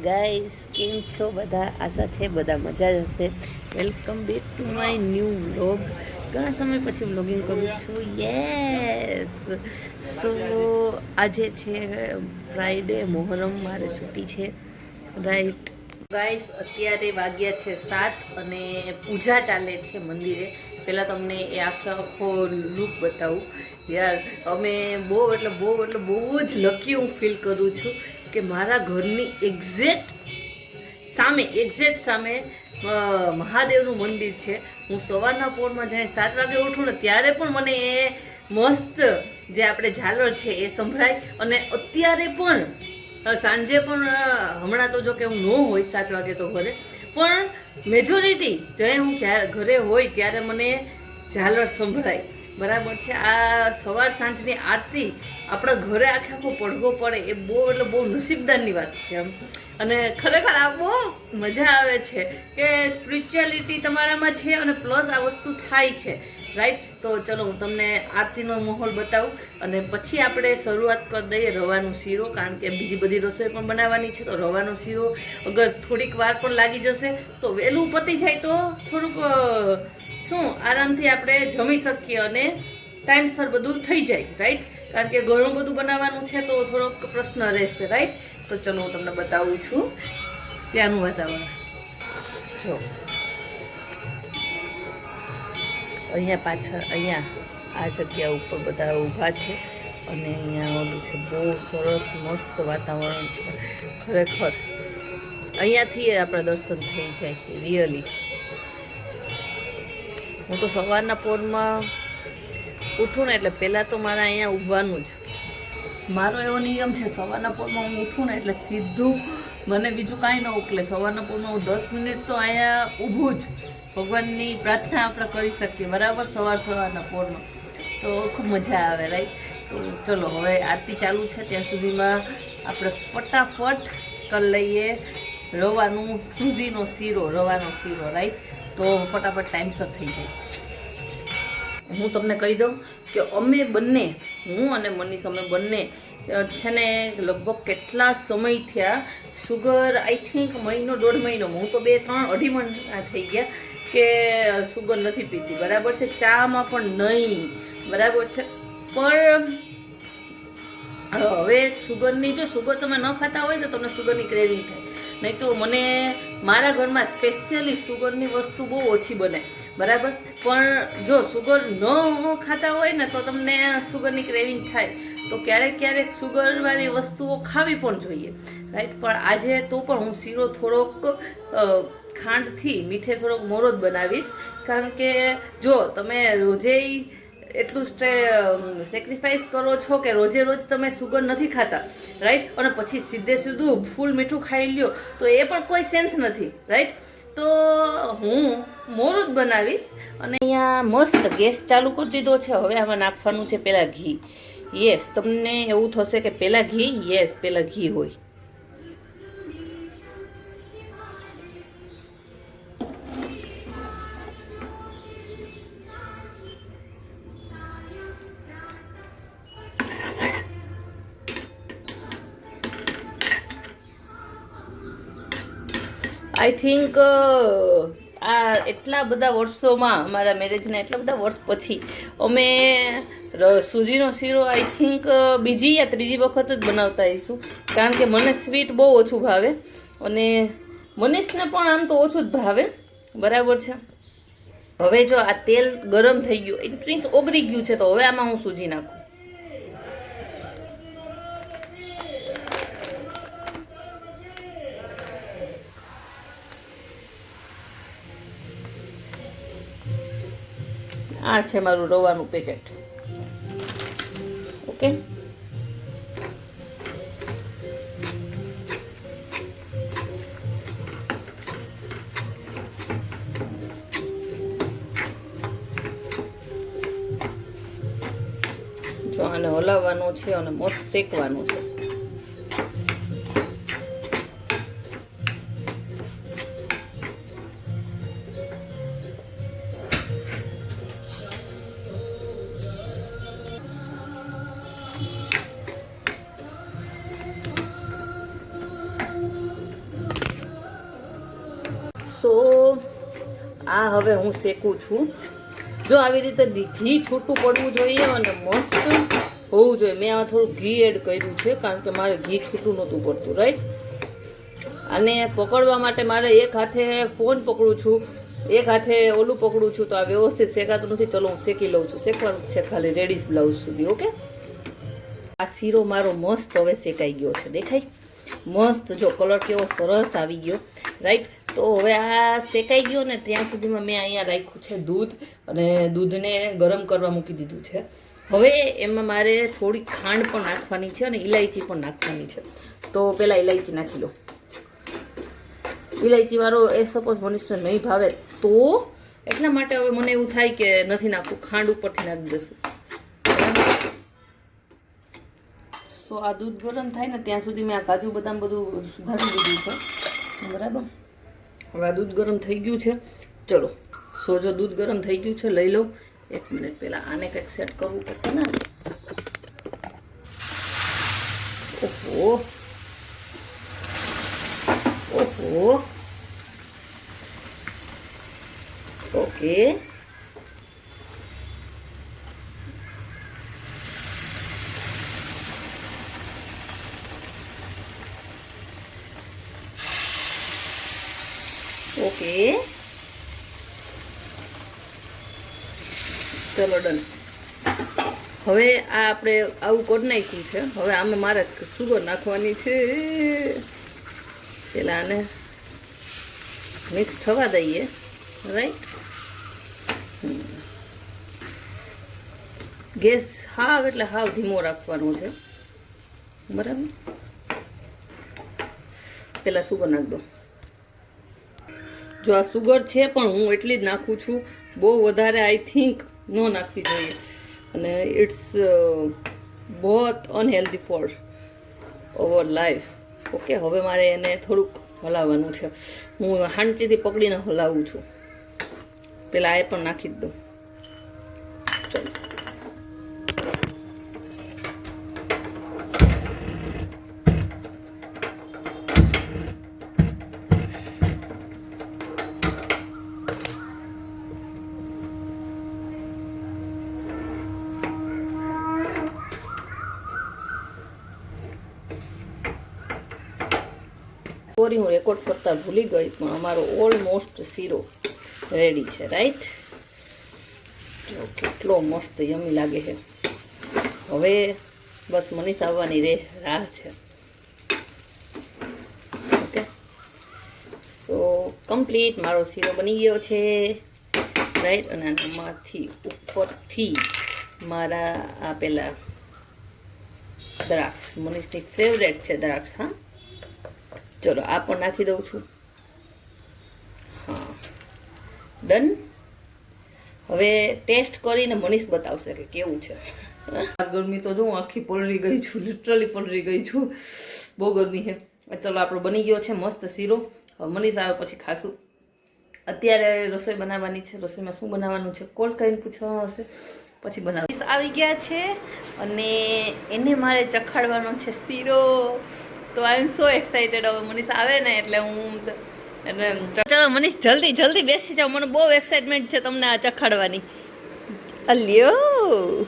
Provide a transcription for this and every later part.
Guys, કેમ છો બધા? આશા છે બધા મજા જ હશે. Welcome back to my new vlog. ઘણા સમય પછી વ્લોગિંગ કરું છું. યસ, સો આજે છે ફ્રાઈડે, મોહરમ, મારે છૂટી છે. રાઈટ ગાઈસ, અત્યારે વાગ્યા છે 7 અને પૂજા ચાલે છે મંદિરે. પહેલાં તમને એ આખો લુક બતાવું. યાર, અમે બહુ જ લકી હું ફીલ કરું છું કે મારા ઘરની એક્ઝેક્ટ સામે મહાદેવનું મંદિર છે. હું સવારના પોરમાં જાય 7 વાગે ઉઠું ને ત્યારે પણ મને એ મસ્ત જે આપણે ઝાલર છે એ સંભળાય. અને અત્યારે પણ સાંજે પણ હમણાં તો જો કે હું ન હોય 7 વાગે તો ઘરે, પણ મેજોરિટી જ્યારે હું ઘરે હોય ત્યારે મને ઝાલર સંભળાય. બરાબર છે. આ સવાર સાંજની આરતી આપણા ઘરે આખો પડઘો પડે એ બહુ નસીબદારની વાત છે એમ. અને ખરેખર આ બહુ મજા આવે છે કે સ્પિરિચ્યુઆલિટી તમારામાં છે અને પ્લસ આ વસ્તુ થાય છે. રાઈટ, તો ચલો હું તમને આરતીનો માહોલ બતાવું અને પછી આપણે શરૂઆત કરી દઈએ રવાનો શીરો, કારણ કે બીજી બધી રસોઈ પણ બનાવવાની છે. તો રવાનો શીરો અગર થોડીક વાર પણ લાગી જશે તો વહેલું પતી જાય તો થોડુંક આરામથી આપણે જમી શકીએ અને ટાઈમસર બધું થઈ જાય. રાઈટ, કારણ કે ઘણું બધું બનાવવાનું છે તો થોડોક પ્રશ્ન રહેશે. રાઈટ, તો ચલો હું તમને બતાવું છું ત્યાંનું વાતાવરણ. જો અહીંયા આ જગ્યા ઉપર બધા ઊભા છે અને અહીંયા ઓલું છે. બહુ સરસ મસ્ત વાતાવરણ છે ખરેખર. અહીંયાથી આપણા દર્શન થઈ જાય છે રિયલી. હું તો સવારના પોરમાં ઉઠું ને એટલે પહેલાં તો મારે અહીંયા ઊભવાનું જ. મારો એવો નિયમ છે, સવારના પોરમાં હું ઉઠું ને એટલે સીધું મને બીજું કાંઈ ન ઉકલે. સવારના પોરમાં હું 10 મિનિટ તો અહીંયા ઊભું જ. ભગવાનની પ્રાર્થના આપણે કરી શકીએ. બરાબર, સવારના પોરમાં તો ખૂબ મજા આવે. રાઈટ, તો ચલો હવે આરતી ચાલુ છે ત્યાં સુધીમાં આપણે ફટાફટ કરી લઈએ રવાનો શીરો. રાઈટ, તો ફટાફટ ટાઈમસર થઈ જાય. હું તમને કહી દઉં કે અમે બંને, હું અને મનીષ, અમે બંને છે ને લગભગ કેટલા સમય થયા શુગર, આઈ થિંક મહિનો 1.5 મહિનો, હું તો 2-3 અઢી મહિના થઈ ગયા કે શુગર નથી પીતી. બરાબર છે, ચામાં પણ નહીં. બરાબર છે, પણ હવે શુગર તમે ન ખાતા હોય તો તમને શુગરની ક્રેવિંગ થાય. નહીં તો મને મારા ઘરમાં સ્પેશિયલી શુગરની વસ્તુ બહુ ઓછી બને. બરાબર, પણ જો શુગર ન ખાતા હોય ને તો તમને શુગરની ક્રેવિંગ થાય. તો ક્યારેક શુગરવાળી વસ્તુઓ ખાવી પણ જોઈએ. રાઈટ, પણ આજે તો પણ હું શીરો થોડોક ખાંડથી મીઠે થોડોક મોરો જ બનાવીશ. કારણ કે જો તમે રોજે એટલું સેક્રિફાઈસ કરો છો કે રોજે તમે શુગર નથી ખાતા. રાઈટ, અને પછી સીધું ફૂલ મીઠું ખાઈ લ્યો તો એ પણ કોઈ સેન્સ નથી. રાઈટ, તો હું મોરું જ બનાવીશ. અને અહીંયા મસ્ત ગેસ ચાલુ કરી દીધો છે. હવે આમાં નાખવાનું છે પહેલાં ઘી. યસ, તમને એવું થશે કે પહેલાં ઘી, યસ પહેલાં ઘી હોય. આઈ થિંક આ એટલા બધા વર્ષોમાં, અમારા મેરેજના એટલા બધા વર્ષ પછી અમે સૂજીનો શીરો આઈ થિંક બીજી યા ત્રીજી વખત જ બનાવતા આવીશું. કારણ કે મને સ્વીટ બહુ ઓછું ભાવે અને મનીષને પણ આમ તો ઓછું જ ભાવે. બરાબર છે. હવે જો આ તેલ ગરમ થઈ ગયું, ઇટ મીન્સ ઓગળી ગયું છે, તો હવે આમાં હું સૂજી નાખું. આ છે મારું રવાનું પેકેટ. ઓકે, જો આને હલાવવાનું છે અને મસ્ત શેકવાનું છે. સો આ હવે હું શેકું છું. જો આવી રીતે ઘી છૂટું પડવું જોઈએ અને મસ્ત હોવું જોઈએ. મેં આ થોડું ઘી એડ કર્યું છે કારણ કે મારે ઘી છૂટું નહોતું પડતું, રાઈટ. અને પકડવા માટે મારે એક હાથે ફોન પકડું છું, એક હાથે ઓલું પકડું છું, તો આ વ્યવસ્થિત શેકાતું નથી. ચલો હું શેકી લઉં છું. શેકવાનું છે ખાલી રેડીશ બ્લાઉઝ સુધી. ઓકે, આ શીરો મારો મસ્ત હવે શેકાઈ ગયો છે. દેખાય મસ્ત, જો કલર કેવો સરસ આવી ગયો, રાઈટ. તો હવે આ શેકાઈ ગયો ને ત્યાં સુધીમાં મેં અહીંયા રાખ્યું છે દૂધ, અને દૂધને ગરમ કરવા મૂકી દીધું છે. હવે એમાં મારે થોડી ખાંડ પણ નાખવાની છે અને ઇલાયચી પણ નાખવાની છે. તો પહેલાં ઇલાયચી નાખી લો. ઇલાયચીવાળો એ સપોઝ મનીષને નહીં ભાવે તો એટલા માટે હવે મને એવું થાય કે નથી નાખવું, ખાંડ ઉપરથી નાખી દઈશું. સો આ દૂધ ગરમ થાય ને ત્યાં સુધી મેં આ કાજુ બદામ બધું સુધારી દીધું છે, બરાબર. હવે આ દૂધ ગરમ થઈ ગયું છે. ચલો, સો જો દૂધ ગરમ થઈ ગયું છે, લઈ લો. 1 મિનિટ પહેલાં આને કંઈક સેટ કરવું પડશે ને. ઓહો ઓહો, ઓકે. ઓકે, ચલો ડન. હવે આ આપણે આવું કરી નાખ્યું છે. હવે આમાં મારે સુગર નાખવાની છે. પેલા આને મિક્સ થવા દઈએ, રાઈટ. ગેસ હાવ એટલે હાવ ધીમો રાખવાનો છે, બરાબર. પેલા સુગર નાખ દો. જો આ સુગર છે પણ હું એટલી જ નાખું છું, બહુ વધારે આઈ થિંક ન નાખવી જોઈએ, અને ઇટ્સ બહોત unhealthy for our life. Okay, હવે મારે એને થોડુંક હલાવવાનું છે. હું હાંચીથી પકડીને હલાવું છું. પહેલાં એ પણ નાખી જ દઉં. ચલો, સોરી હું રેકોર્ડ કરતા ભૂલી ગઈ, પણ અમારો ઓલમોસ્ટ શીરો રેડી છે, રાઈટ. જો કેટલો મસ્ત યમી લાગે છે. હવે બસ મનીષ આવવાની રાહ છે. ઓકે, સો કમ્પ્લીટ મારો શીરો બની ગયો છે, રાઈટ. અને આમાંથી ઉપરથી મારા આ પેલા દ્રાક્ષ, મનીષની ફેવરેટ છે દ્રાક્ષ. હા, ચલો આ પણ નાખી દઉં છું. હા, ડન. હવે ટેસ્ટ કરીને મનીષ બતાવશે કે કેવું છે. આ ગરમી તો જો હું આખી પલળી ગઈ છું, લિટરલી પલળી ગઈ છું, બહુ ગરમી છે. ચલો આપણો બની ગયો છે મસ્ત શીરો. હવે મનીષ આવે પછી ખાશું. અત્યારે રસોઈ બનાવવાની છે. રસોઈમાં શું બનાવવાનું છે કોલ કરીને પૂછવામાં આવશે, પછી બનાવ. આવી ગયા છે અને એને મારે ચખાડવાનો છે શીરો. તો આઈ એમ સો એક્સાઇટેડ. હવે મનીષ આવે ને એટલે હું ચલો મનીષ જલ્દી જલ્દી બેસી જાઓ. મને બહુ એક્સાઇટમેન્ટ છે તમને આ ચખાડવાની. અલ્યો,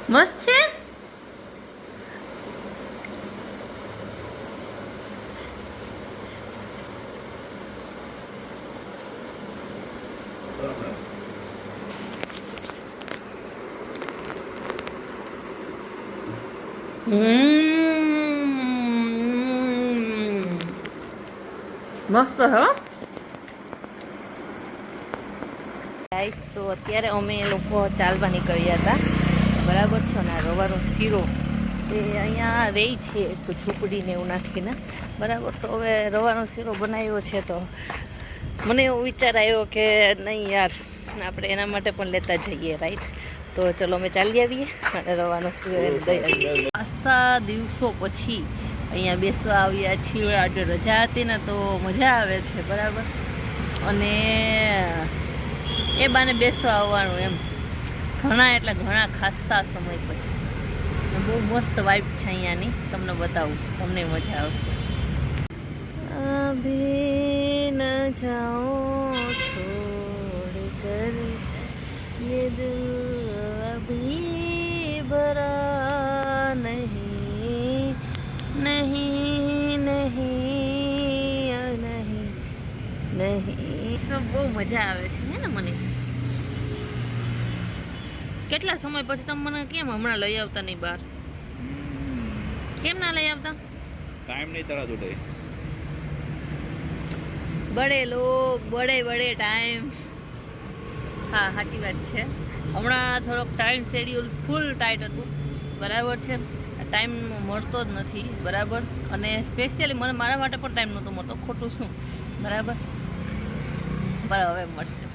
મસ્ત છે. મસ્ત હો ગાઈસ. તો અત્યારે અમે લોકો ચાલવા નીકળ્યા હતા, બરાબર છે. ને રવાનો શીરો એ અહીંયા રહી છે એક ઝૂંપડીને એવું નાખીને, બરાબર. તો હવે રવાનો શીરો બનાવ્યો છે તો મને એવો વિચાર આવ્યો કે નહીં યાર, આપણે એના માટે પણ લેતા જઈએ, રાઈટ. તો ચલો અમે ચાલી આવીએ અને રવાનો શીરો દઈ આવીએ. 5 દિવસો પછી અહીંયા બેસવા આવ્યા છીએ. આજે રજા હતી ને તો મજા આવે છે, બરાબર. અને એ બાને બેસવા આવવાનું એમ ઘણા એટલે ઘણા ખાસા સમય પછી. બહુ મસ્ત વાઇબ છે અહીંયાની, તમને બતાવું, તમને મજા આવશે. અભી ન જાઓ છોડ કર ये दिल अभी भरा नहीं नहीं नहीं नहीं નહીં. સબ બહુ મજા આવે છે હે ને મને. કેટલા સમય પછી તમે મને કેમ હમણાં લઈ આવતા નહીં બહાર? કેમ ના લઈ આવતા? ટાઈમ નહીં તરત ઉઠે. બડે લોગ બડે ટાઈમ. હા સાચી વાત છે. હમણાં થોડોક ટાઈમ શેડ્યુલ ફૂલ ટાઈટ હતું, બરાબર છે. ટાઈમ મળતો જ નથી, બરાબર. અને સ્પેશિયલી મને મારા માટે પણ ટાઈમ નહોતો મળતો, ખોટું શું, બરાબર. પણ હવે મળશે.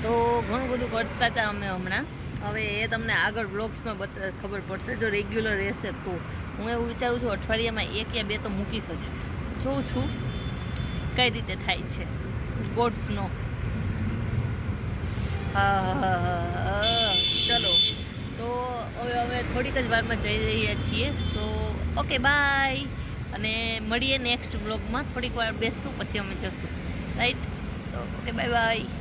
તો ઘણું બધું કરતા હતા અમે હમણાં. હવે એ તમને આગળ બ્લોગ્સમાં ખબર પડશે, જો રેગ્યુલર રહેશે તો. હું એવું વિચારું છું અઠવાડિયામાં 1 યા 2 તો મૂકીશ જ. જોઉં છું કઈ રીતે થાય છે, ગોડ્સ નો. હા ચલો, તો હવે થોડીક જ વારમાં જઈ રહ્યા છીએ. તો ઓકે બાય, અને મળીએ નેક્સ્ટ બ્લોગમાં. થોડીક વાર બેસશું પછી અમે જશું, રાઈટ? તો ઓકે બાય બાય.